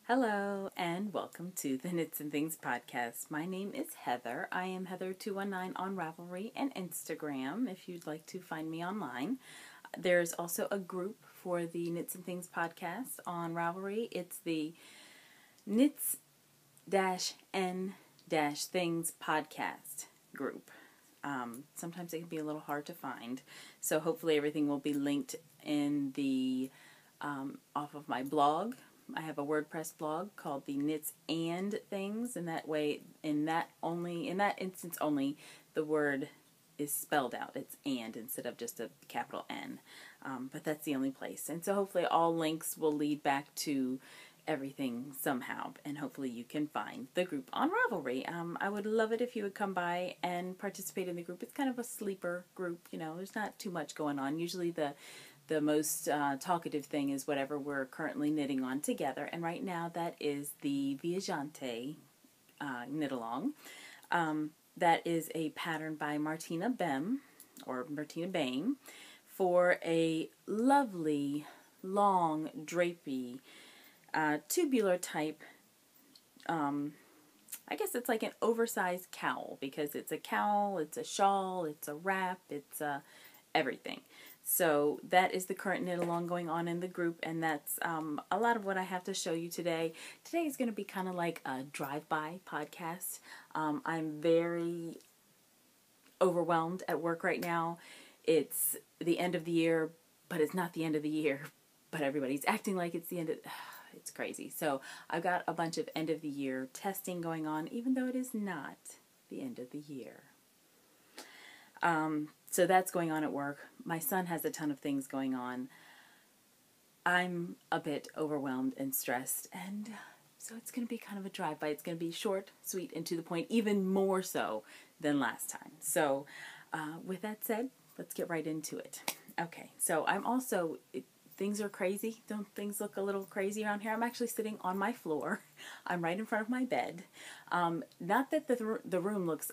Hello and welcome to the Knits and Things podcast. My name is Heather. I am Heather219 on Ravelry and Instagram if you'd like to find me online. There's also a group for the Knits and Things podcast on Ravelry. It's the Knits-N-Things podcast group. Sometimes it can be a little hard to find, so hopefully everything will be linked in the off of my blog. I have a WordPress blog called the Knits and Things, and that way, in that instance only, the word is spelled out. It's and instead of just a capital N. But that's the only place. And so hopefully all links will lead back to everything somehow, and hopefully you can find the group on Ravelry. I would love it if you would come by and participate in the group. It's kind of a sleeper group, there's not too much going on. Usually the most talkative thing is whatever we're currently knitting on together, and right now that is the Viaggiante knit along. That is a pattern by Martina Behm for a lovely, long, drapey, tubular type. I guess it's like an oversized cowl, because it's a cowl, it's a shawl, it's a wrap, it's everything. So that is the current knit along going on in the group, and that's a lot of what I have to show you today. Today is going to be kind of like a drive-by podcast. I'm very overwhelmed at work right now. It's the end of the year, but it's not the end of the year, but everybody's acting like it's the end of it's crazy. So I've got a bunch of end of the year testing going on, even though it is not the end of the year. So that's going on at work. My son has a ton of things going on. I'm a bit overwhelmed and stressed, and so it's going to be kind of a drive-by. It's going to be short, sweet, and to the point, even more so than last time. So with that said, let's get right into it. Okay, so I'm also, things are crazy. Don't things look a little crazy around here? I'm actually sitting on my floor. I'm right in front of my bed. Not that the room looks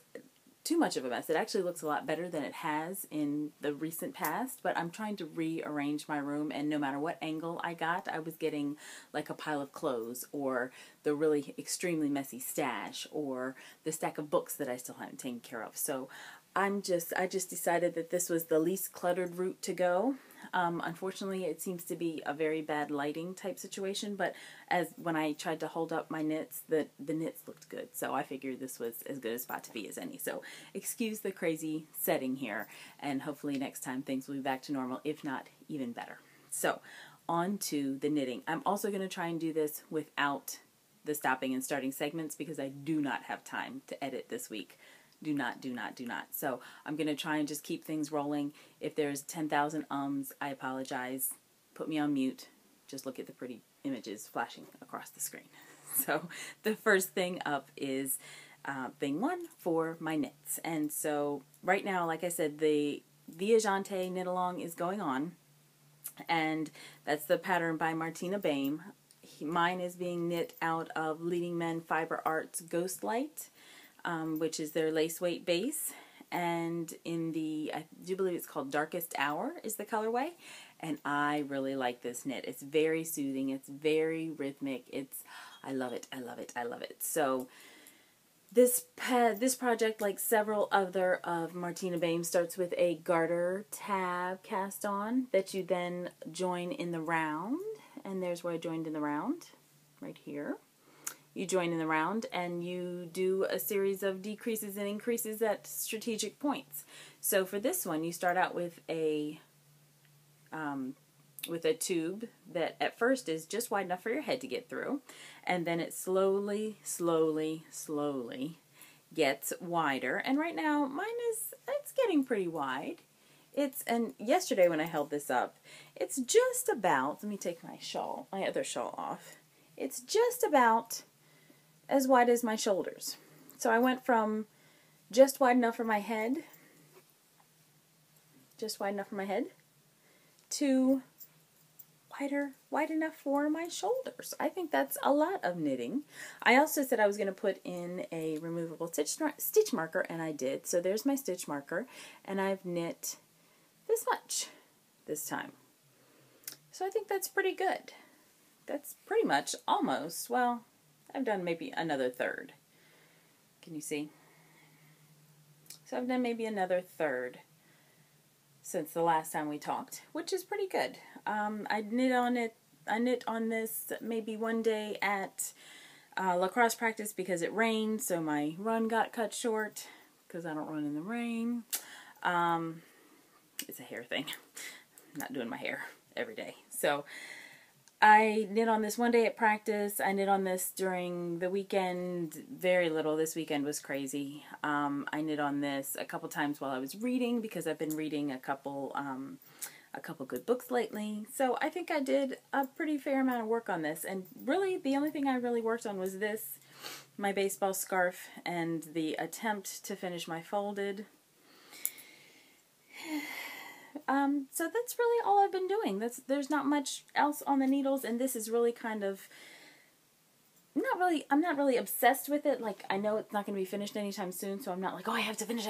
too much of a mess. It actually looks a lot better than it has in the recent past, but I'm trying to rearrange my room, and no matter what angle I got, I was getting like a pile of clothes, or the really extremely messy stash, or the stack of books that I still haven't taken care of. So I just decided that this was the least cluttered route to go. Unfortunately, it seems to be a very bad lighting type situation, but when I tried to hold up my knits, the knits looked good, so I figured this was as good a spot to be as any. So excuse the crazy setting here, and hopefully next time things will be back to normal, if not even better. So on to the knitting. I'm also going to try and do this without the stopping and starting segments, because I do not have time to edit this week. Do not. So I'm going to try and just keep things rolling. If there's 10,000 I apologize. Put me on mute. Just look at the pretty images flashing across the screen. So the first thing up is thing one for my knits. And so right now, like I said, the Viaggiante knit along is going on. And that's the pattern by Martina Behm. Mine is being knit out of Leading Men Fiber Arts Ghostlight, which is their lace weight base, and I do believe it's called Darkest Hour is the colorway, and I really like this knit. It's very soothing, it's very rhythmic, I love it. So this project, like several other of Martina Behm, starts with a garter tab cast on that you then join in the round, and there's where I joined in the round, right here. You join in the round, and you do a series of decreases and increases at strategic points. So for this one, you start out with a tube that at first is just wide enough for your head to get through, and then it slowly gets wider. And right now, it's getting pretty wide. And yesterday when I held this up, it's just about, let me take my other shawl off. It's just about as wide as my shoulders. So I went from just wide enough for my head, to wide enough for my shoulders. I think that's a lot of knitting. I also said I was going to put in a removable stitch marker, and I did. So there's my stitch marker, and I've knit this much this time. So I think that's pretty good. that's pretty much almost, well, I've done maybe another third. Can you see? So I've done maybe another third since the last time we talked, which is pretty good. I knit on this maybe one day at lacrosse practice because it rained, so my run got cut short because I don't run in the rain. It's a hair thing. I'm not doing my hair every day. So I knit on this one day at practice. I knit on this during the weekend, very little. This weekend was crazy. I knit on this a couple times while I was reading because I've been reading a couple good books lately. So I think I did a pretty fair amount of work on this. And really, the only thing I really worked on was this, my baseball scarf, and the attempt to finish my folded. So that's really all I've been doing. There's not much else on the needles, and this is really kind of I'm not really obsessed with it. Like, I know it's not going to be finished anytime soon, so I'm not like, oh, I have to finish.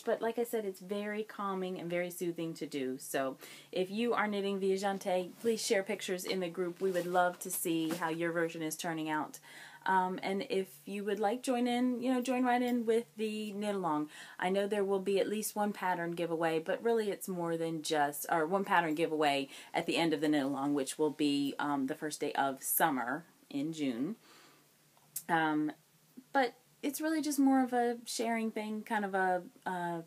But like I said, it's very calming and very soothing to do. So if you are knitting Viajante, please share pictures in the group. We would love to see how your version is turning out. And if you would like, join right in with the knit along. I know there will be at least one pattern giveaway, but really it's more than just, or one pattern giveaway at the end of the knit along, which will be the first day of summer in June. But it's really just more of a sharing thing, kind of a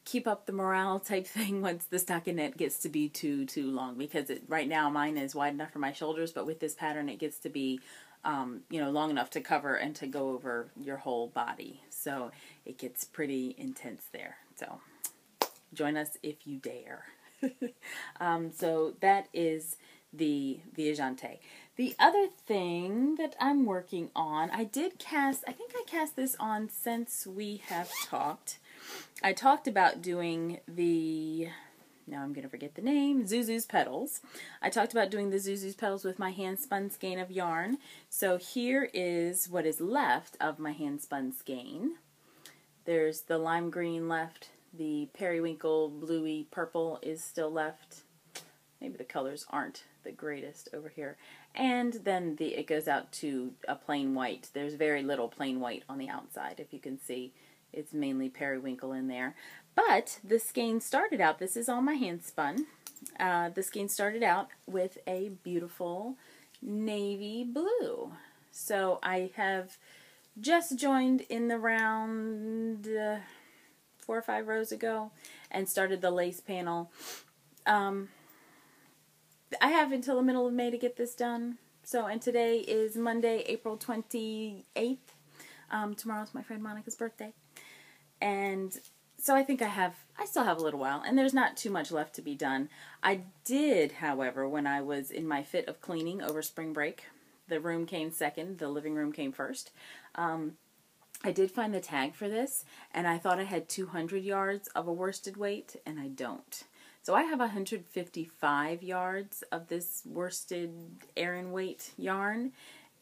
keep up the morale type thing once the stockinette gets to be too long, because right now mine is wide enough for my shoulders, but with this pattern it gets to be long enough to cover and to go over your whole body. So it gets pretty intense there. So join us if you dare. So that is the Viajante. The other thing that I'm working on, I think I cast this on since we have talked. I talked about doing now I'm going to forget the name, Zuzu's Petals. I talked about doing the Zuzu's Petals with my hand-spun skein of yarn. So here is what is left of my hand-spun skein. There's the lime green left, the periwinkle bluey purple is still left. Maybe the colors aren't the greatest over here. And then it goes out to a plain white. There's very little plain white on the outside, if you can see. It's mainly periwinkle in there. But the skein started out, this is all my hand spun, the skein started out with a beautiful navy blue. So I have just joined in the round 4 or 5 rows ago and started the lace panel. I have until the middle of May to get this done. So, and today is Monday, April 28th. Tomorrow's my friend Monica's birthday. And so I think I still have a little while, and there's not too much left to be done. I did, however, when I was in my fit of cleaning over spring break, the room came second, the living room came first. I did find the tag for this, and I thought I had 200 yards of a worsted weight, and I don't. So I have 155 yards of this worsted Aran weight yarn,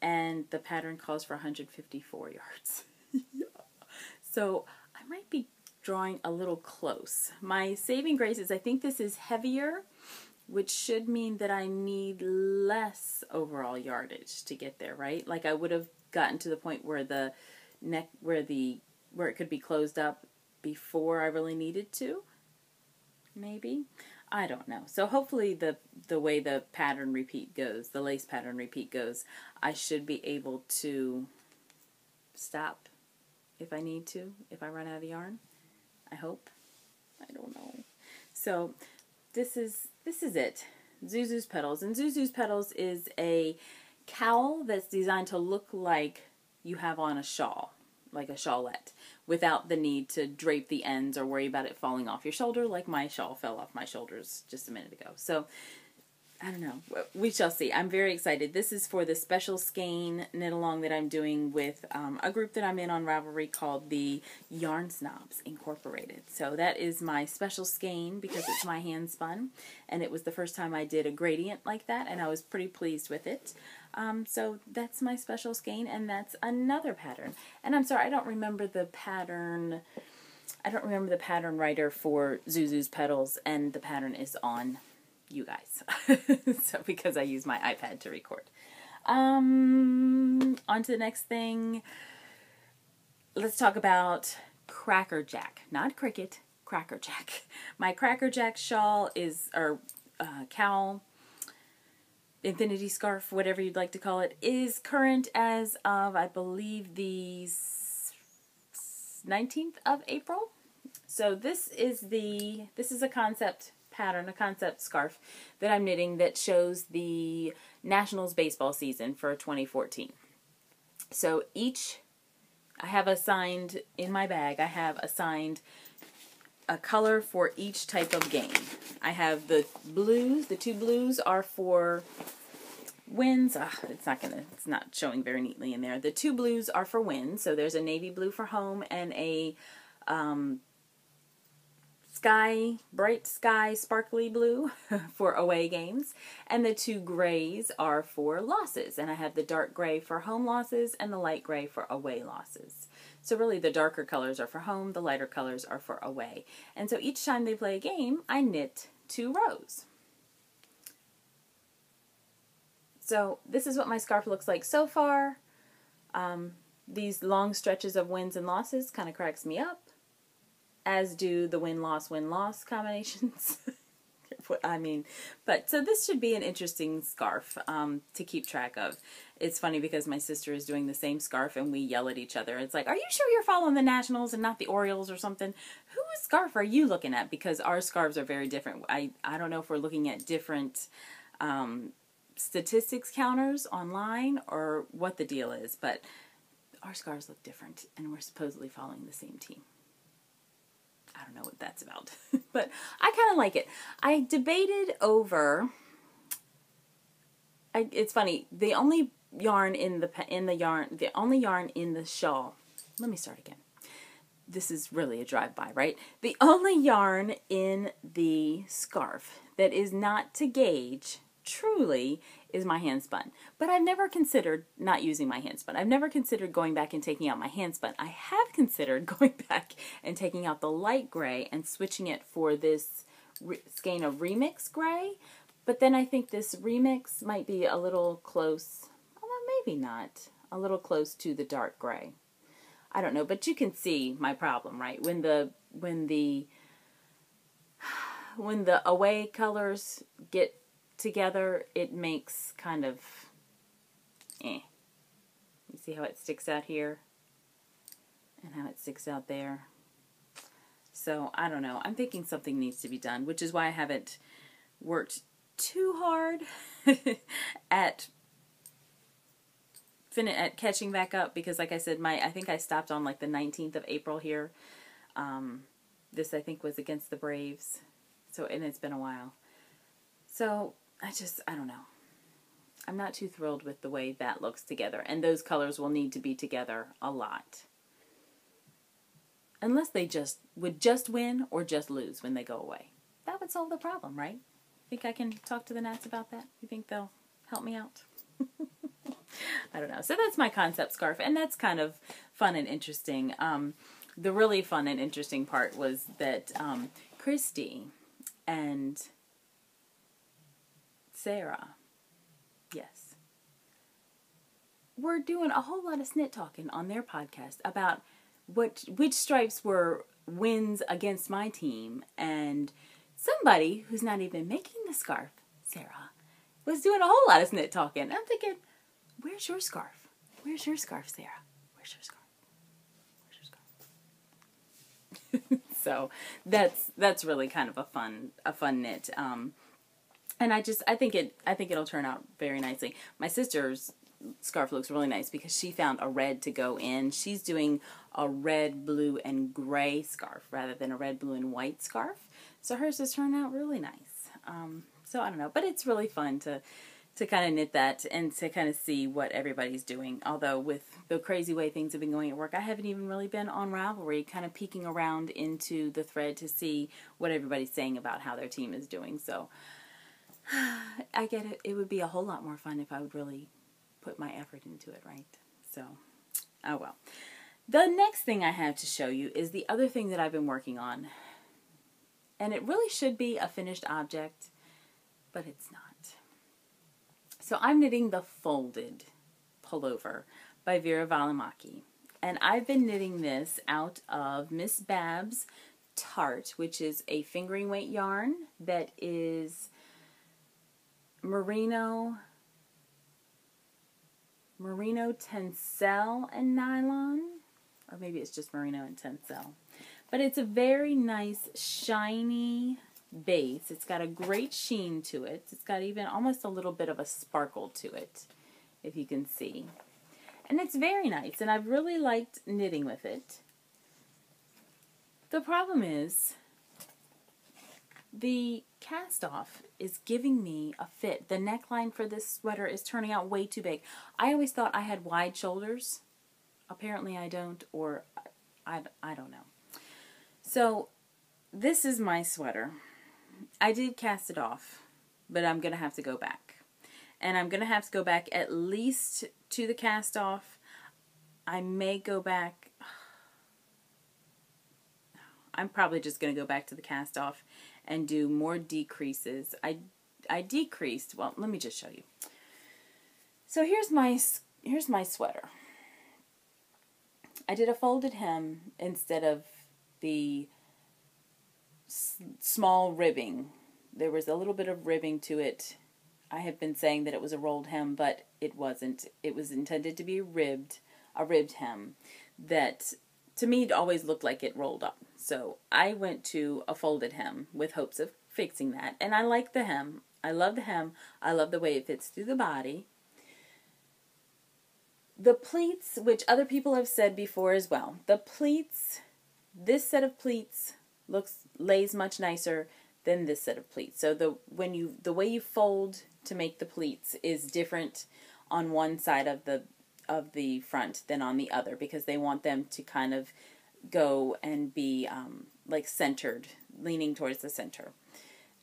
and the pattern calls for 154 yards. So I might be drawing a little close. My saving grace is I think this is heavier, which should mean that I need less overall yardage to get there, right? Like I would have gotten to the point where the neck, where it could be closed up before I really needed to. Maybe. I don't know. So hopefully the way the pattern repeat goes, the lace pattern repeat goes, I should be able to stop if I need to, if I run out of yarn. I hope. I don't know. So this is it. Zuzu's Petals. And Zuzu's Petals is a cowl that's designed to look like you have on a shawl, like a shawlette, without the need to drape the ends or worry about it falling off your shoulder like my shawl fell off my shoulders just a minute ago. So I don't know. We shall see. I'm very excited. This is for the special skein knit along that I'm doing with a group that I'm in on Ravelry called the Yarn Snobs Incorporated. So that is my special skein because it's my hand spun, and it was the first time I did a gradient like that, and I was pretty pleased with it. So that's my special skein, and that's another pattern. And I'm sorry, I don't remember the pattern. I don't remember the pattern writer for Zuzu's Petals, and the pattern is on you guys. So because I use my iPad to record. On to the next thing. Let's talk about Cracker Jack, not cricket, Cracker Jack. My Cracker Jack shawl is, or cowl, infinity scarf, whatever you'd like to call it, is current as of, I believe, the 19th of April. So this is a concept pattern, a concept scarf that I'm knitting that shows the Nationals baseball season for 2014. So I have assigned, in my bag, I have assigned a color for each type of game. I have the blues. The two blues are for wins. It's not showing very neatly in there. The two blues are for wins. So there's a navy blue for home and a bright sky sparkly blue for away games, and the two grays are for losses, and I have the dark gray for home losses and the light gray for away losses. So really the darker colors are for home, the lighter colors are for away. And so each time they play a game, I knit 2 rows. So this is what my scarf looks like so far. These long stretches of wins and losses kind of cracks me up, as do the win-loss combinations. But so this should be an interesting scarf to keep track of. It's funny because my sister is doing the same scarf and we yell at each other. It's like, are you sure you're following the Nationals and not the Orioles or something? Whose scarf are you looking at? Because our scarves are very different. I don't know if we're looking at different statistics counters online or what the deal is, but our scarves look different and we're supposedly following the same team. I don't know what that's about, but I kind of like it. I debated over. It's funny. The only yarn in the shawl. Let me start again. This is really a drive-by, right? The only yarn in the scarf that is not to gauge truly is my hand spun. But I've never considered not using my hand spun. I've never considered going back and taking out my hand spun. I have considered going back and taking out the light gray and switching it for this skein of remix gray. But then I think this remix might be a little close, well, maybe not, a little close to the dark gray. I don't know, but you can see my problem, right? When the away colors get together, it makes kind of You see how it sticks out here and how it sticks out there. So I don't know. I'm thinking something needs to be done, which is why I haven't worked too hard at catching back up, because like I said, I think I stopped on like the 19th of April here. This I think was against the Braves. And it's been a while. So I don't know. I'm not too thrilled with the way that looks together. And those colors will need to be together a lot. Unless they would just win or just lose when they go away. That would solve the problem, right? Think I can talk to the Nats about that? You think they'll help me out? I don't know. So that's my concept scarf, and that's kind of fun and interesting. The really fun and interesting part was that Christy and Sarah, yes, were doing a whole lot of snit talking on their podcast about which stripes were wins against my team, and somebody who's not even making the scarf, Sarah, was doing a whole lot of snit talking. I'm thinking, where's your scarf? Where's your scarf, Sarah? Where's your scarf? Where's your scarf? So that's really kind of a fun knit. And I think it'll turn out very nicely. My sister's scarf looks really nice because she found a red to go in. She's doing a red, blue, and gray scarf rather than a red, blue, and white scarf. So hers has turned out really nice. So I don't know, but it's really fun to kind of knit that and to kind of see what everybody's doing. Although with the crazy way things have been going at work, I haven't even really been on Ravelry, kind of peeking around into the thread to see what everybody's saying about how their team is doing. So I get it. It would be a whole lot more fun if I would really put my effort into it, right? So, oh well. The next thing I have to show you is the other thing that I've been working on. And it really should be a finished object. but it's not. So I'm knitting the Folded Pullover by Vera Valimaki. And I've been knitting this out of Miss Babs Tart, which is a fingering weight yarn that is merino tencel and nylon, or maybe it's just merino and tencel. But it's a very nice shiny base. It's got a great sheen to it. It's got even almost a little bit of a sparkle to it, if you can see. And it's very nice, and I've really liked knitting with it. The problem is the cast off is giving me a fit. The neckline for this sweater is turning out way too big. I always thought I had wide shoulders. Apparently I don't, or I don't know. So this is my sweater. I did cast it off, but I'm going to have to go back. And I'm going to have to go back at least to the cast off. I may go back. I'm probably just going to go back to the cast off and do more decreases. I decreased. Well, let me just show you. So here's my sweater. I did a folded hem instead of the small ribbing. There was a little bit of ribbing to it. I have been saying that it was a rolled hem, but it wasn't. It was intended to be a ribbed hem that to me it always looked like it rolled up. So I went to a folded hem with hopes of fixing that. And I like the hem. I love the hem. I love the way it fits through the body. The pleats, which other people have said before as well, the pleats, this set of pleats lays much nicer than this set of pleats. So the way you fold to make the pleats is different on one side of the front than on the other, because they want them to kind of go and be like centered, leaning towards the center.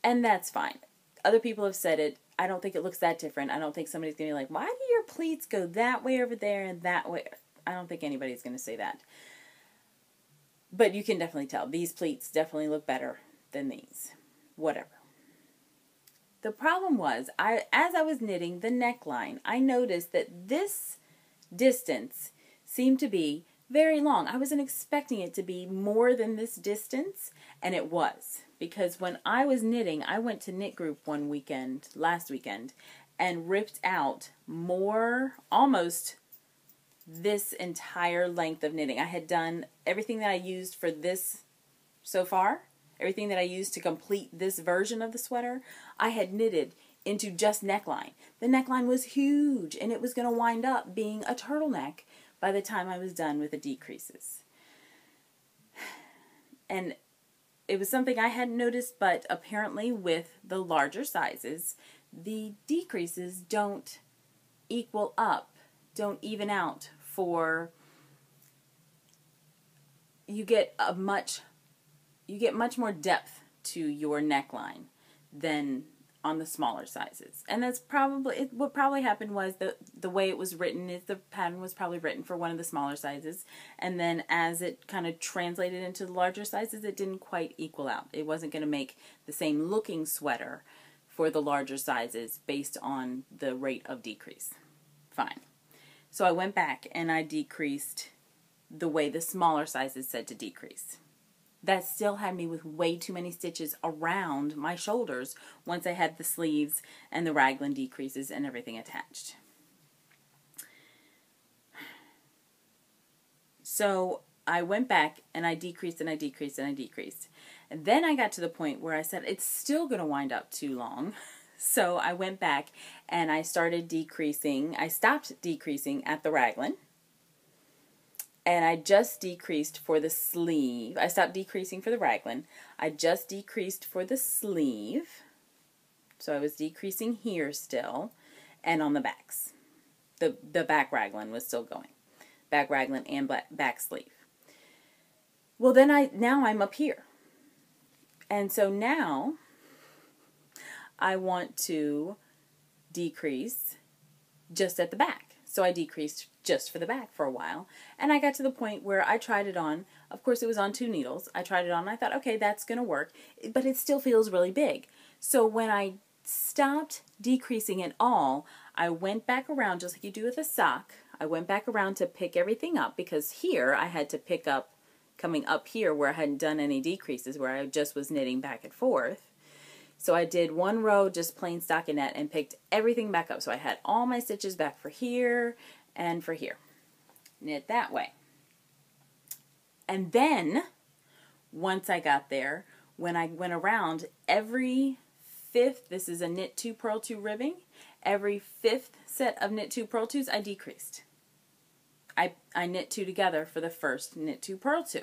And that's fine. Other people have said it. I don't think it looks that different. I don't think somebody's going to be like, why do your pleats go that way over there and that way? I don't think anybody's going to say that. But you can definitely tell. These pleats definitely look better than these. Whatever. The problem was, as I was knitting the neckline, I noticed that this distance seemed to be very long. I wasn't expecting it to be more than this distance, and it was. Because when I was knitting, I went to Knit Group last weekend, and ripped out almost this entire length of knitting. I had done everything that I used for this so far, everything that I used to complete this version of the sweater, I had knitted into just neckline. The neckline was huge, and it was going to wind up being a turtleneck by the time I was done with the decreases. And it was something I hadn't noticed, but apparently with the larger sizes, the decreases don't even out for, you get much more depth to your neckline than on the smaller sizes. And that's probably, what probably happened was the way it was written is the pattern was probably written for one of the smaller sizes, and then as it kind of translated into the larger sizes, it didn't quite equal out. It wasn't going to make the same looking sweater for the larger sizes based on the rate of decrease. Fine. So I went back and I decreased the way the smaller sizes said to decrease. That still had me with way too many stitches around my shoulders once I had the sleeves and the raglan decreases and everything attached. So I went back and I decreased and I decreased and I decreased. And then I got to the point where I said, it's still going to wind up too long. So I went back and I started decreasing. I stopped decreasing at the raglan. And I just decreased for the sleeve. I stopped decreasing for the raglan. I just decreased for the sleeve. So I was decreasing here still. And on the backs. The back raglan was still going. Back raglan and back sleeve. Well, then now I'm up here. And so now I want to decrease just at the back. So I decreased just for the back for a while. And I got to the point where I tried it on. Of course, it was on 2 needles. I tried it on and I thought, okay, that's going to work. But it still feels really big. So when I stopped decreasing at all, I went back around just like you do with a sock. I went back around to pick everything up because here I had to pick up coming up here where I hadn't done any decreases, where I just was knitting back and forth. So I did one row just plain stockinette and picked everything back up. So I had all my stitches back for here and for here. Knit that way. And then once I got there, when I went around, every fifth, this is a knit 2 purl 2 ribbing, every fifth set of knit 2 purl 2s I decreased. I knit 2 together for the first knit 2 purl 2.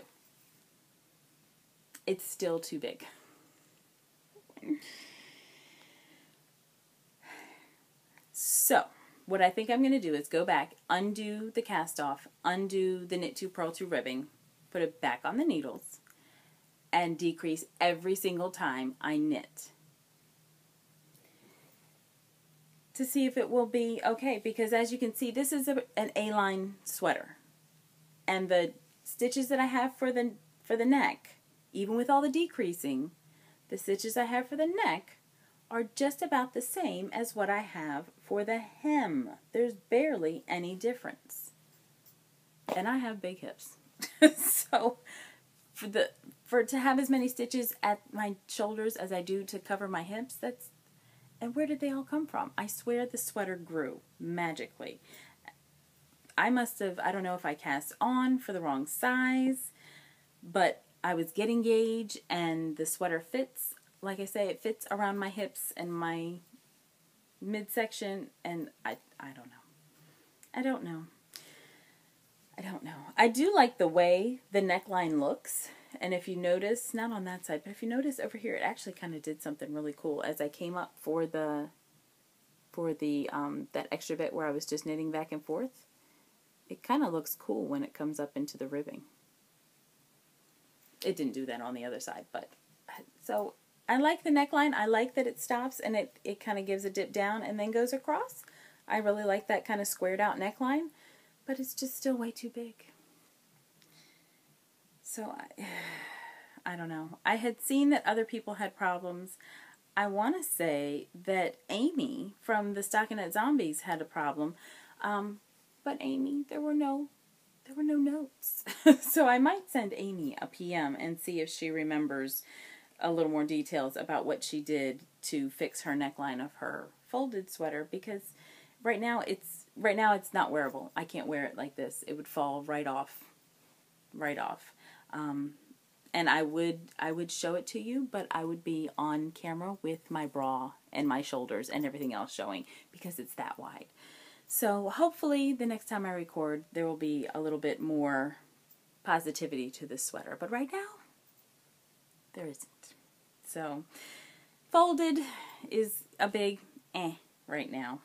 It's still too big. So what I think I'm going to do is go back, undo the cast off, undo the knit 2 purl 2 ribbing, put it back on the needles, and decrease every single time I knit to see if it will be okay, because as you can see, this is an A-line sweater, and the stitches that I have for the neck, even with all the decreasing, the stitches I have for the neck are just about the same as what I have for the hem. There's barely any difference. And I have big hips. So for to have as many stitches at my shoulders as I do to cover my hips, and where did they all come from? I swear the sweater grew magically. I must have, I don't know if I cast on for the wrong size, but I was getting gauge and the sweater fits. Like I say, it fits around my hips and my midsection, and I don't know. I don't know. I do like the way the neckline looks, and if you notice, not on that side, but if you notice over here, it actually kind of did something really cool. As I came up for the that extra bit where I was just knitting back and forth, it kind of looks cool when it comes up into the ribbing. It didn't do that on the other side, but so I like the neckline. I like that it stops and it kind of gives a dip down and then goes across. I really like that kind of squared out neckline, but it's just still way too big. So I don't know. I had seen that other people had problems. I want to say that Amy from the Stockinette Zombies had a problem, but Amy, there were no notes. So I might send Amy a PM and see if she remembers a little more details about what she did to fix her neckline of her folded sweater, because right now it's not wearable. I can't wear it like this. It would fall right off. And I would show it to you, but I would be on camera with my bra and my shoulders and everything else showing because it's that wide. So hopefully the next time I record, there will be a little bit more positivity to this sweater. But right now, there isn't. So folded is a big right now.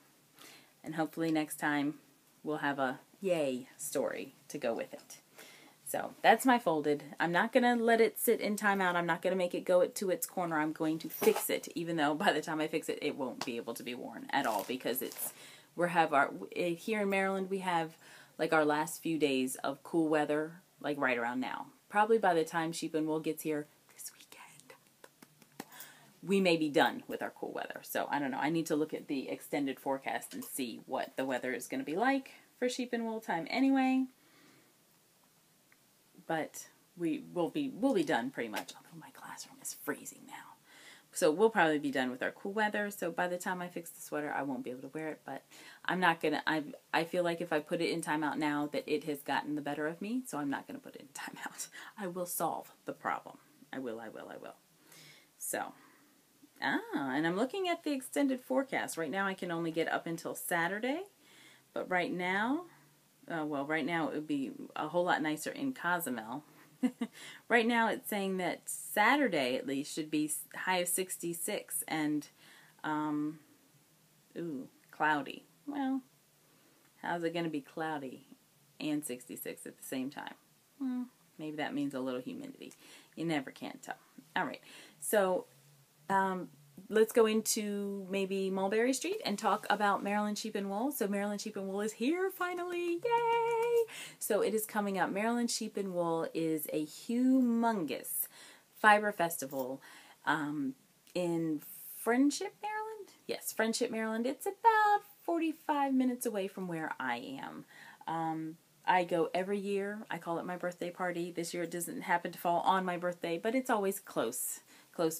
And hopefully next time we'll have a yay story to go with it. So that's my folded. I'm not going to let it sit in timeout. I'm not going to make it go to its corner. I'm going to fix it, even though by the time I fix it, it won't be able to be worn at all, because here in Maryland, we have like our last few days of cool weather, like right around now. Probably by the time Sheep and Wool gets here this weekend, we may be done with our cool weather. So I don't know. I need to look at the extended forecast and see what the weather is going to be like for Sheep and Wool time anyway. But we'll be done pretty much. Although my classroom is freezing now. So we'll probably be done with our cool weather. So by the time I fix the sweater, I won't be able to wear it. But I'm not going to, I feel like if I put it in timeout now, that it has gotten the better of me. So I'm not going to put it in timeout. I will solve the problem. I will. So, and I'm looking at the extended forecast. Right now I can only get up until Saturday. But right now, right now it would be a whole lot nicer in Cozumel. Right now it's saying that Saturday at least should be high of 66 and cloudy. Well, how's it going to be cloudy and 66 at the same time? Maybe that means a little humidity. You never can tell. All right, so let's go into maybe Mulberry Street and talk about Maryland Sheep and Wool. So Maryland Sheep and Wool is here finally. Yay! So it is coming up. Maryland Sheep and Wool is a humongous fiber festival in Friendship, Maryland. Yes, Friendship, Maryland. It's about 45 minutes away from where I am. I go every year. I call it my birthday party. This year it doesn't happen to fall on my birthday, but it's always close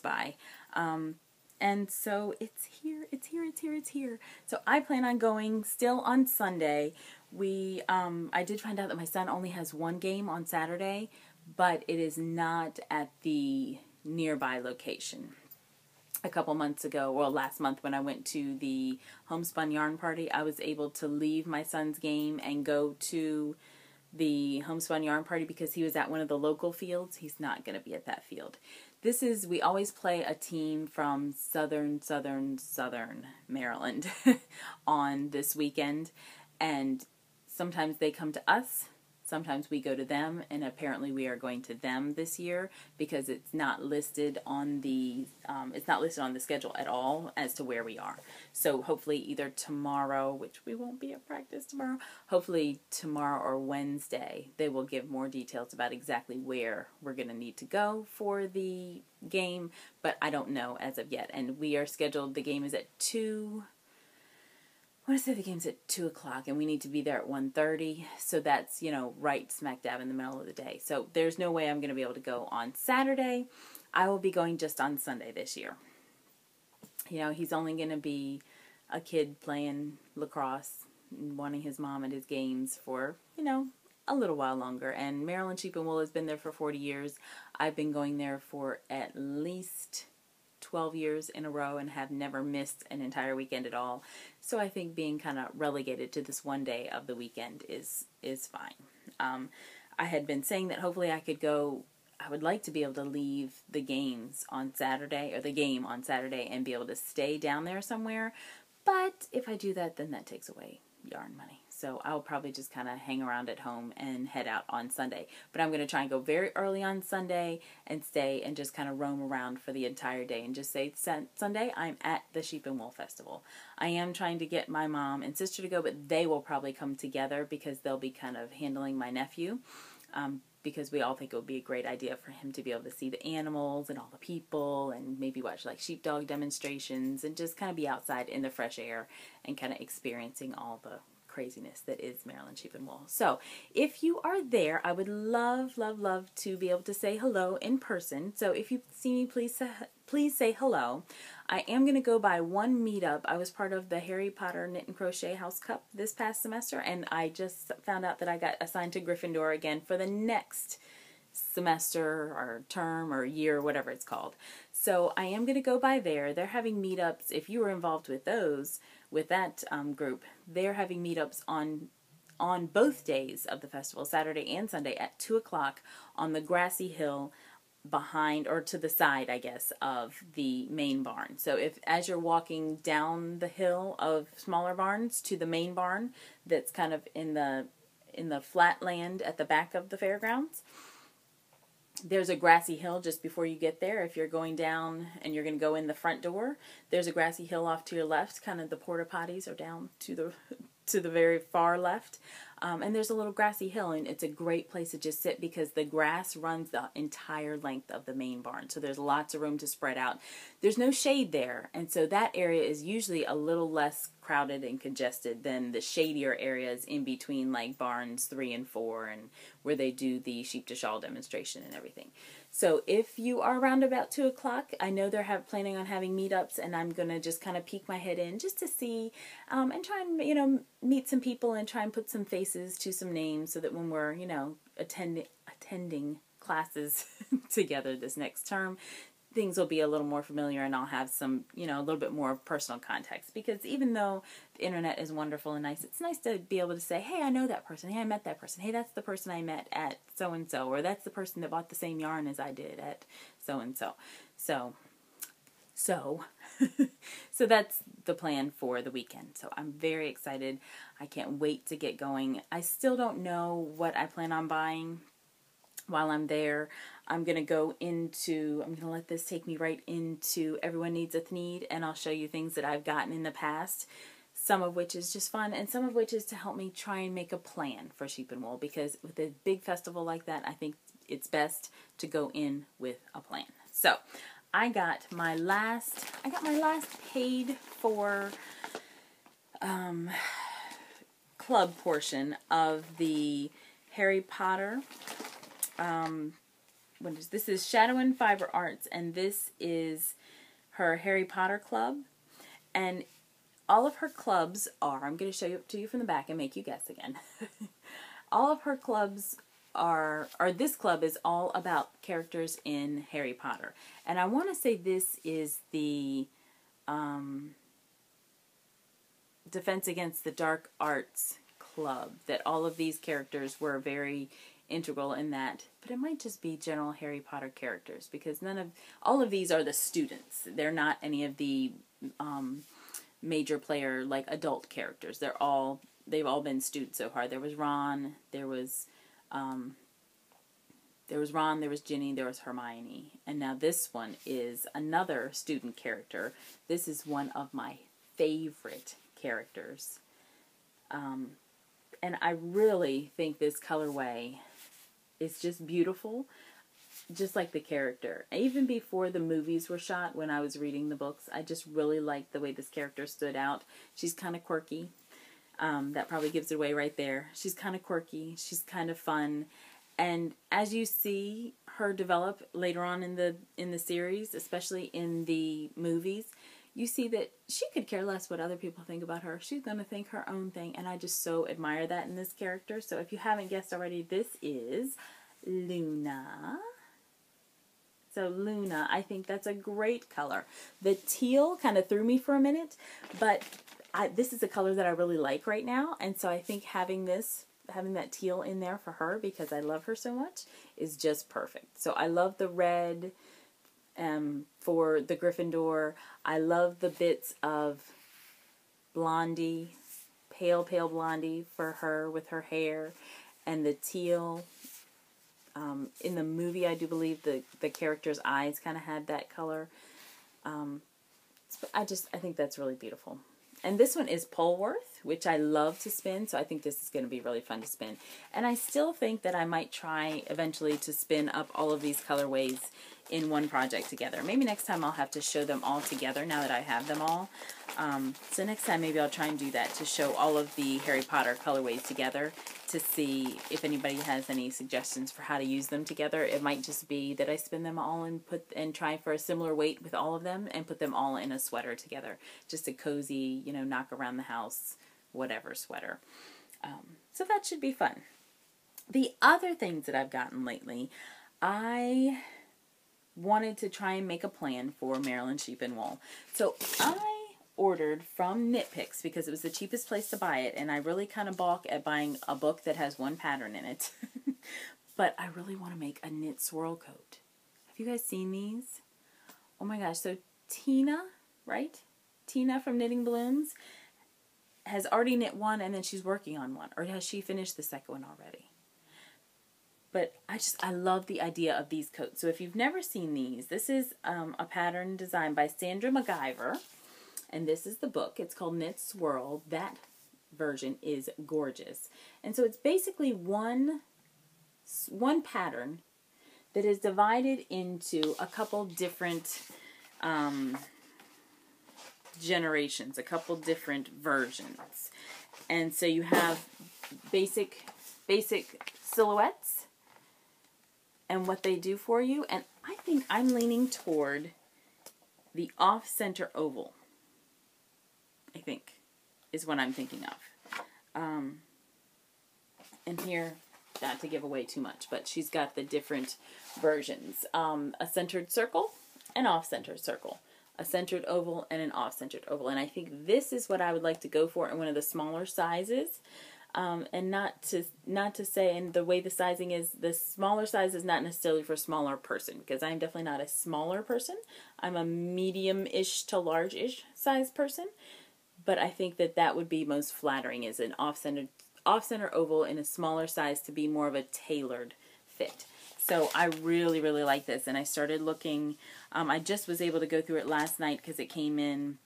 by. And so it's here. So I plan on going still on Sunday. I did find out that my son only has one game on Saturday, but it is not at the nearby location. A couple months ago, well, last month when I went to the Homespun Yarn Party, I was able to leave my son's game and go to the Homespun Yarn Party because he was at one of the local fields. He's not going to be at that field. We always play a team from southern Maryland on this weekend, and sometimes they come to us. Sometimes we go to them, and apparently we are going to them this year because it's not listed on the schedule at all as to where we are. So hopefully either tomorrow, which we won't be at practice tomorrow, hopefully tomorrow or Wednesday they will give more details about exactly where we're going to need to go for the game, but I don't know as of yet. And we are scheduled, the game is at 2. I want to say the game's at 2 o'clock, and we need to be there at 1:30, so that's, right smack dab in the middle of the day. So there's no way I'm going to be able to go on Saturday. I will be going just on Sunday this year. He's only going to be a kid playing lacrosse, wanting his mom at his games for, a little while longer. And Maryland Sheep and Wool has been there for 40 years. I've been going there for at least 12 years in a row and have never missed an entire weekend at all. So I think being kind of relegated to this one day of the weekend is fine. I had been saying that hopefully I could go. I would like to be able to leave the games on Saturday, or the game on Saturday, and be able to stay down there somewhere. But if I do that, then that takes away yarn money. So I'll probably just kind of hang around at home and head out on Sunday. But I'm going to try and go very early on Sunday and stay and just kind of roam around for the entire day and just say, Sunday, I'm at the Sheep and Wool Festival. I am trying to get my mom and sister to go, but they will probably come together because they'll be kind of handling my nephew. Because we all think it would be a great idea for him to be able to see the animals and all the people and maybe watch like sheepdog demonstrations and just kind of be outside in the fresh air and kind of experiencing all the craziness that is Maryland Sheep and Wool. So if you are there, I would love to be able to say hello in person. So if you see me, please say hello. I am going to go by one meetup. I was part of the Harry Potter Knit and Crochet House Cup this past semester, and I just found out that I got assigned to Gryffindor again for the next semester or term or year, whatever it's called. So I am going to go by there. They're having meetups. If you were involved with that group, they're having meetups on both days of the festival, Saturday and Sunday, at 2 o'clock on the grassy hill behind, or to the side, I guess, of the main barn. So as you're walking down the hill of smaller barns to the main barn that's kind of in the flat land at the back of the fairgrounds, there's a grassy hill just before you get there. If you're going down and you're going to go in the front door, there's a grassy hill off to your left. Kind of the porta potties are down to the very far left. And there's a little grassy hill, and it's a great place to just sit because the grass runs the entire length of the main barn. So there's lots of room to spread out. There's no shade there, and so that area is usually a little less crowded and congested than the shadier areas in between, like barns 3 and 4, and where they do the sheep to shawl demonstration and everything. So if you are around about 2 o'clock, I know they're planning on having meetups, and I'm going to just kind of peek my head in just to see and try and, meet some people and try and put some faces to some names so that when we're, attending classes together this next term, things will be a little more familiar and I'll have some, a little bit more personal context. Because even though the internet is wonderful and nice, it's nice to be able to say, hey, I know that person. Hey, I met that person. Hey, that's the person I met at so-and-so. Or that's the person that bought the same yarn as I did at so-and-so. So that's the plan for the weekend. So I'm very excited. I can't wait to get going. I still don't know what I plan on buying while I'm there. I'm going to let this take me right into Everyone Needs a Thneed, and I'll show you things that I've gotten in the past, some of which is just fun, and some of which is to help me try and make a plan for Sheep and Wool, because with a big festival like that, I think it's best to go in with a plan. So I got my last paid for club portion of the Harry Potter. This is Shadow and Fiber Arts, and this is her Harry Potter club. And all of her clubs are, I'm going to show you to you from the back and make you guess again. All of her clubs this club is all about characters in Harry Potter. And I want to say this is the Defense Against the Dark Arts club, that all of these characters were very integral in that. But it might just be general Harry Potter characters, because all of these are the students. They're not any of the major player, like adult characters. They've all been students so far. There was Ron, there was Ginny, there was Hermione, and now this one is another student character. This is one of my favorite characters, and I really think this colorway is just beautiful, just like the character. Even before the movies were shot, when I was reading the books, I just really liked the way this character stood out. She's kind of quirky. That probably gives it away right there. She's kind of quirky. She's kind of fun. And as you see her develop later on in the series, especially in the movies, you see that she could care less what other people think about her. She's going to think her own thing, and I just so admire that in this character. So if you haven't guessed already, this is Luna. So Luna, I think that's a great color. The teal kind of threw me for a minute, but this is a color that I really like right now, and so I think having that teal in there for her, because I love her so much, is just perfect. So I love the red for the Gryffindor. I love the bits of blondie, pale blondie for her with her hair, and the teal. In the movie, I do believe the character's eyes kind of had that color. I think that's really beautiful. And this one is Polworth, which I love to spin, so I think this is going to be really fun to spin. And I still think that I might try eventually to spin up all of these colorways in one project together. Maybe next time I'll have to show them all together now that I have them all. So next time maybe I'll try and do that, to show all of the Harry Potter colorways together, to see if anybody has any suggestions for how to use them together. It might just be that I spin them all and try for a similar weight with all of them and put them all in a sweater together. Just a cozy, knock around the house, whatever sweater. So that should be fun. The other things that I've gotten lately, I wanted to try and make a plan for Maryland Sheep and Wool. So I ordered from Knit Picks because it was the cheapest place to buy it, and I really kind of balk at buying a book that has one pattern in it. But I really want to make a knit swirl coat. Have you guys seen these? Oh my gosh. So Tina, right? Tina from Knitting Blooms has already knit one, and then she's working on one. Or has she finished the second one already? But I love the idea of these coats. So if you've never seen these, this is a pattern designed by Sandra MacGyver. And this is the book. It's called Knit Swirl. That version is gorgeous. And so it's basically one pattern that is divided into a couple different generations, a couple different versions. And so you have basic silhouettes and what they do for you. And I think I'm leaning toward the off-center oval, I think, is what I'm thinking of. And here, not to give away too much, but she's got the different versions. A centered circle, an off-centered circle. A centered oval, and an off-centered oval. And I think this is what I would like to go for in one of the smaller sizes. And not to say, and the way the sizing is, the smaller size is not necessarily for a smaller person, because I'm definitely not a smaller person. I'm a medium-ish to large-ish size person. But I think that would be most flattering, is an off-center oval in a smaller size to be more of a tailored fit. So I really, really like this, and I started looking. I just was able to go through it last night because it came in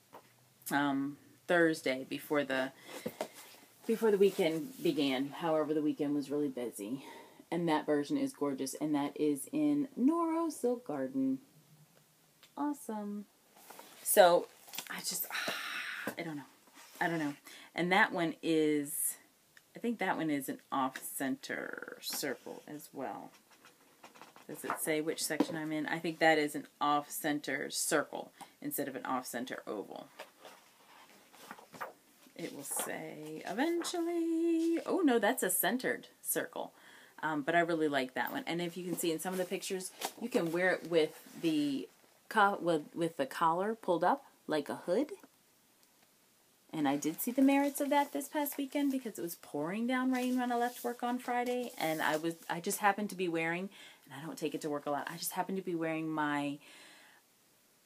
Thursday before the weekend began. However, the weekend was really busy, and that version is gorgeous, and that is in Noro Silk Garden. awesome. So I just, I don't know. And that one is, I think that one is an off-center circle as well. Does it say which section I'm in? I think that is an off-center circle instead of an off-center oval. It will say eventually. Oh no, that's a centered circle. But I really like that one. And if you can see in some of the pictures, you can wear it with the collar pulled up like a hood. And I did see the merits of that this past weekend because it was pouring down rain when I left work on Friday, and I just happened to be wearing, and I don't take it to work a lot, I just happened to be wearing my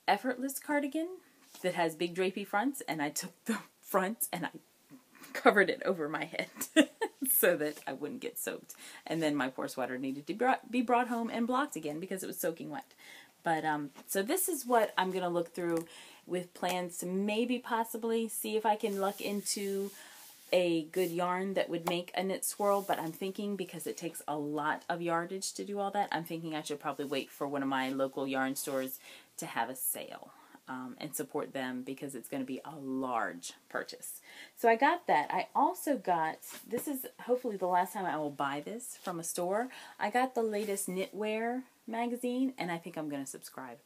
Effortless cardigan that has big drapey fronts, and I took the fronts and I covered it over my head so that I wouldn't get soaked. And then my poor sweater needed to be brought home and blocked again because it was soaking wet. But so this is what I'm going to look through with plans to maybe possibly see if I can luck into a good yarn that would make a knit swirl. But I'm thinking because it takes a lot of yardage to do all that, I'm thinking I should probably wait for one of my local yarn stores to have a sale and support them because it's going to be a large purchase. So I got that. I also got, this is hopefully the last time I will buy this from a store, I got the latest Knitwear magazine, and I think I'm going to subscribe.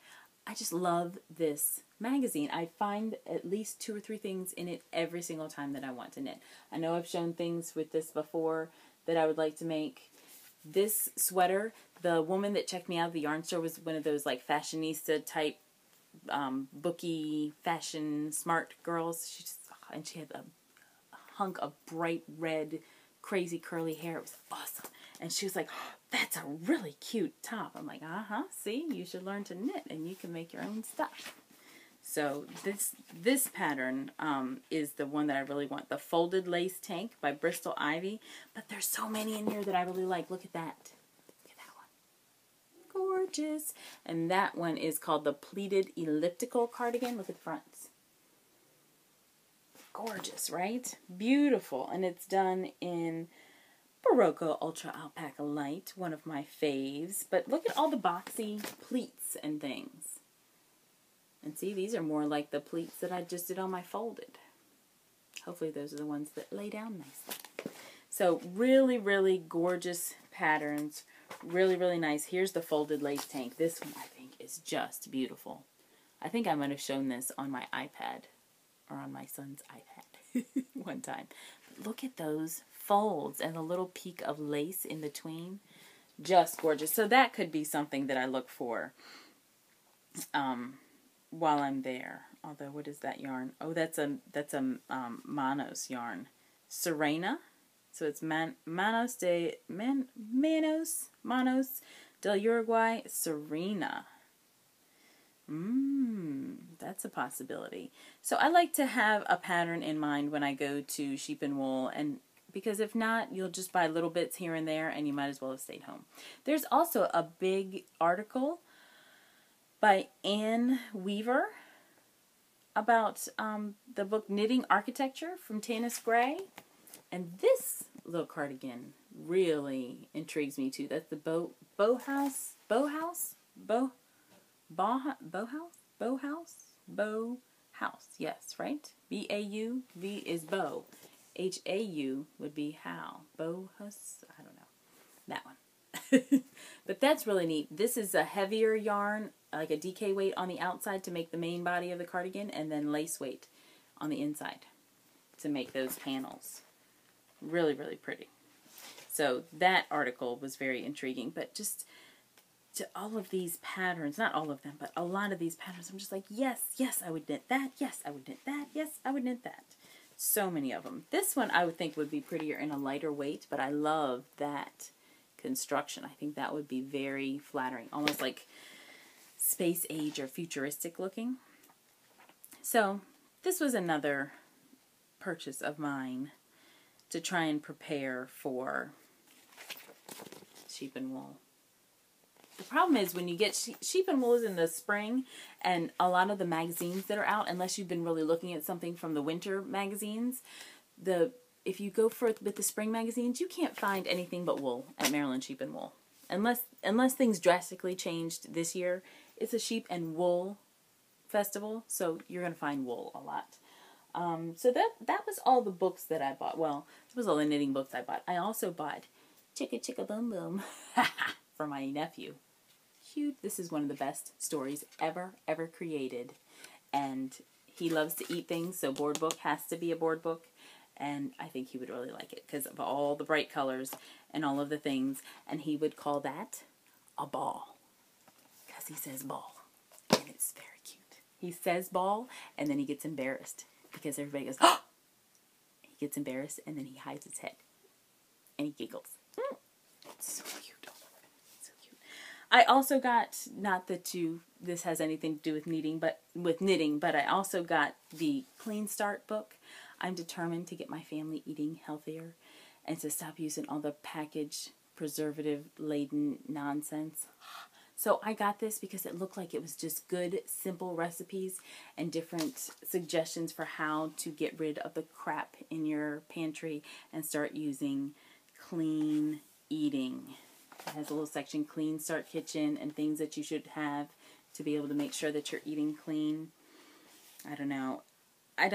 I just love this magazine. I find at least 2 or 3 things in it every single time that I want to knit. I know I've shown things with this before that I would like to make. This sweater, the woman that checked me out of the yarn store was one of those like fashionista type booky fashion smart girls. And she had a hunk of bright red crazy curly hair. It was awesome. And she was like, oh, that's a really cute top. I'm like, see, you should learn to knit and you can make your own stuff. So this pattern is the one that I really want. The Folded Lace Tank by Bristol Ivy. But there's so many in here that I really like. Look at that. Look at that one. Gorgeous. And that one is called the Pleated Elliptical Cardigan. Look at the fronts. Gorgeous, right? Beautiful. And it's done in Barocco Ultra Alpaca Light, one of my faves. But look at all the boxy pleats and things. And see, these are more like the pleats that I just did on my folded. Hopefully those are the ones that lay down nicely. So really, really gorgeous patterns. Really, really nice. Here's the Folded Lace Tank. This one, I think, is just beautiful. I think I might have shown this on my iPad or on my son's iPad one time. But look at those folds and the little peak of lace in between. Just gorgeous. So that could be something that I look for while I'm there. Although, what is that yarn? Oh, that's a Manos yarn. Serena. So it's Manos del Uruguay Serena. That's a possibility. So I like to have a pattern in mind when I go to Sheep and Wool, and because if not, you'll just buy little bits here and there, and you might as well have stayed home. There's also a big article by Anne Weaver about the book Knitting Architecture from Tanis Gray. And this little cardigan really intrigues me too. That's the Bauhaus, yes, right? B-A-U, V is bow. H-A-U would be how. Bauhaus, I don't know. That one. But that's really neat. This is a heavier yarn, like a DK weight on the outside to make the main body of the cardigan, and then lace weight on the inside to make those panels. Really, really pretty. So that article was very intriguing, but just to all of these patterns, not all of them, but a lot of these patterns, I'm just like, yes, I would knit that, yes, I would knit that, yes, I would knit that. So many of them. This one I would think would be prettier in a lighter weight, but I love that construction. I think that would be very flattering, almost like space age or futuristic looking. So this was another purchase of mine to try and prepare for Sheep and Wool. The problem is when you get Sheep and Wool is in the spring, and a lot of the magazines that are out, unless you've been really looking at something from the winter magazines, if you go with the spring magazines, you can't find anything but wool at Maryland Sheep and Wool. Unless things drastically changed this year, it's a sheep and wool festival, so you're going to find wool a lot. So that was all the books that I bought. Well, that was all the knitting books I bought. I also bought Chicka Chicka Boom Boom for my nephew. Cute. This is one of the best stories ever created. And he loves to eat things, so board book has to be a board book. And I think he would really like it because of all the bright colors and all of the things. And he would call that a ball. Because he says ball. And it's very cute. He says ball, and then he gets embarrassed. Because everybody goes, oh! He gets embarrassed, and then he hides his head. And he giggles. It's so cute. So cute. I also got, not that this has anything to do with knitting, but I also got the Clean Start book. I'm determined to get my family eating healthier and to stop using all the packaged, preservative-laden nonsense. So I got this because it looked like it was just good, simple recipes and different suggestions for how to get rid of the crap in your pantry and start using clean eating. It has a little section, Clean Start Kitchen, and things that you should have to be able to make sure that you're eating clean. I don't know. I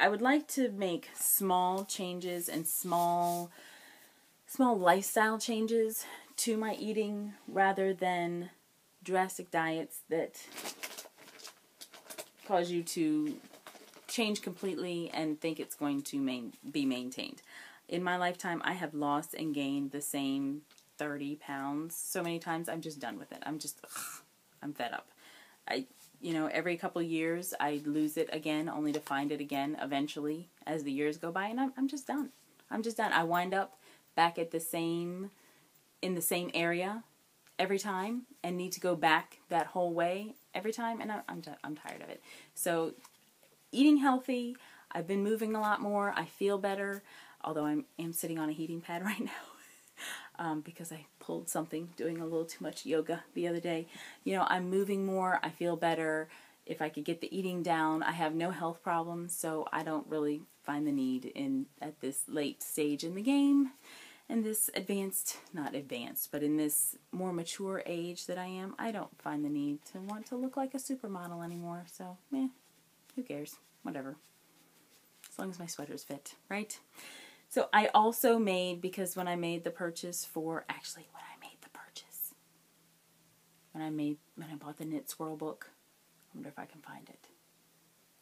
would like to make small changes and small lifestyle changes to my eating rather than drastic diets that cause you to change completely and think it's going to be maintained. In my lifetime, I have lost and gained the same 30 pounds so many times. I'm just done with it. I'm fed up. Every couple years I lose it again, only to find it again eventually as the years go by, and I'm just done. I wind up back in the same area every time and need to go back that whole way every time, and I'm tired of it. So eating healthy, I've been moving a lot more. I feel better, although I am sitting on a heating pad right now because I pulled something doing a little too much yoga the other day. I'm moving more. I feel better. If I could get the eating down, I have no health problems, so I don't really find the need at this late stage in the game. In this not advanced, but in this more mature age that I am, I don't find the need to want to look like a supermodel anymore. So, who cares? Whatever. As long as my sweaters fit, right? So I also made, because when I made the purchase when I bought the Knit Swirl book, I wonder if I can find it.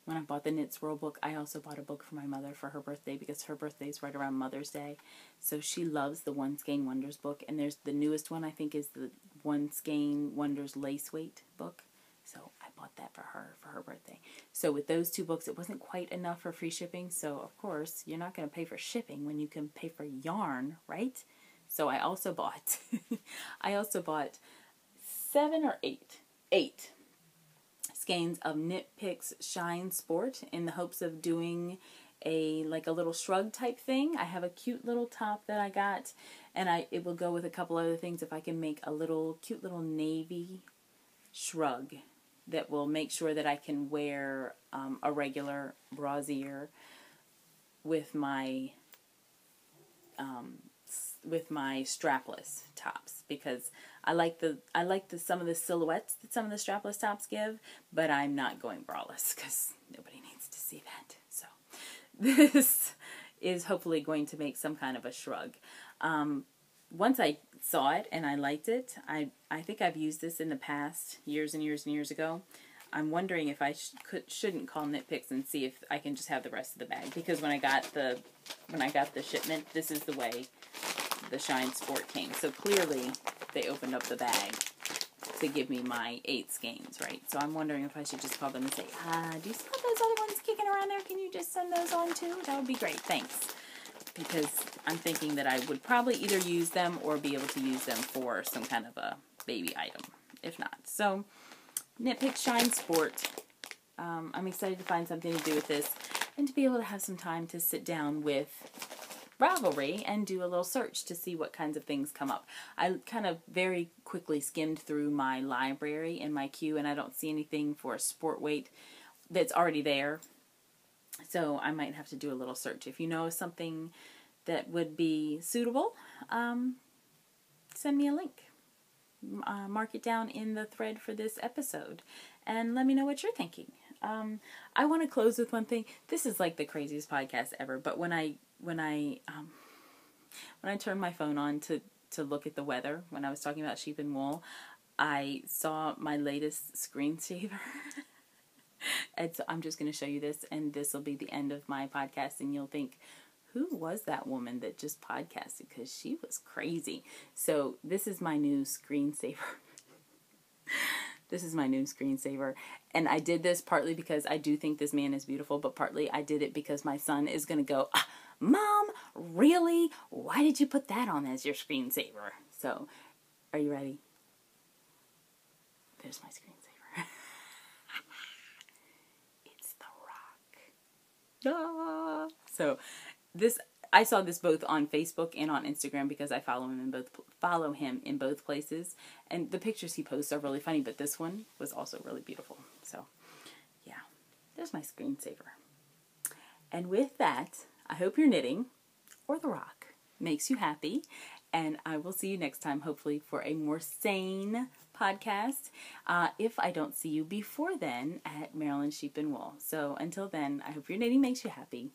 When I bought the Knit Swirl book, I also bought a book for my mother for her birthday because her birthday is right around Mother's Day. So she loves the One Skein Wonders book. And there's the newest one, I think, is the One Skein Wonders Lace Weight book. So I bought that for her birthday. So with those two books, it wasn't quite enough for free shipping. So, of course, you're not going to pay for shipping when you can pay for yarn, right? So I also bought, 7 or 8 skeins of Knit Picks Shine Sport in the hopes of doing a little shrug type thing. I have a cute little top that I got, and it will go with a couple other things if I can make a cute little navy shrug that will make sure that I can wear a regular brassiere with my strapless tops, because I like some of the silhouettes that some of the strapless tops give, but I'm not going braless because nobody needs to see that. So this is hopefully going to make some kind of a shrug. Once I saw it and I liked it, I think I've used this in the past, years and years and years ago. I'm wondering if I shouldn't call Knit Picks and see if I can just have the rest of the bag, because when I got the shipment, this is the way the Shine Sport came. So clearly they opened up the bag to give me my 8 skeins, right? So I'm wondering if I should just call them and say, do you still have those other ones kicking around there? Can you just send those on too? That would be great, thanks. Because I'm thinking that I would probably either use them or be able to use them for some kind of a baby item, if not. So, Knit Picks Shine Sport. I'm excited to find something to do with this and to be able to have some time to sit down with Ravelry and do a little search to see what kinds of things come up. I kind of very quickly skimmed through my library in my queue, and I don't see anything for a sport weight that's already there. So I might have to do a little search. If you know of something that would be suitable, send me a link. Mark it down in the thread for this episode, and let me know what you're thinking. I want to close with one thing. This is like the craziest podcast ever, but when I turned my phone on to look at the weather, when I was talking about sheep and wool, I saw my latest screensaver. And so I'm just going to show you this, and this will be the end of my podcast, and you'll think, who was that woman that just podcasted? Because she was crazy. So this is my new screensaver. This is my new screensaver. And I did this partly because I do think this man is beautiful, but partly I did it because my son is going to go, Mom, really? Why did you put that on as your screensaver? So, are you ready? There's my screensaver. It's The Rock. Ah. So, I saw this both on Facebook and on Instagram because I follow him in both places, and the pictures he posts are really funny, but this one was also really beautiful. So, yeah, there's my screensaver. And with that, I hope your knitting or The Rock makes you happy, and I will see you next time, hopefully for a more sane podcast, if I don't see you before then at Maryland Sheep and Wool. So until then, I hope your knitting makes you happy,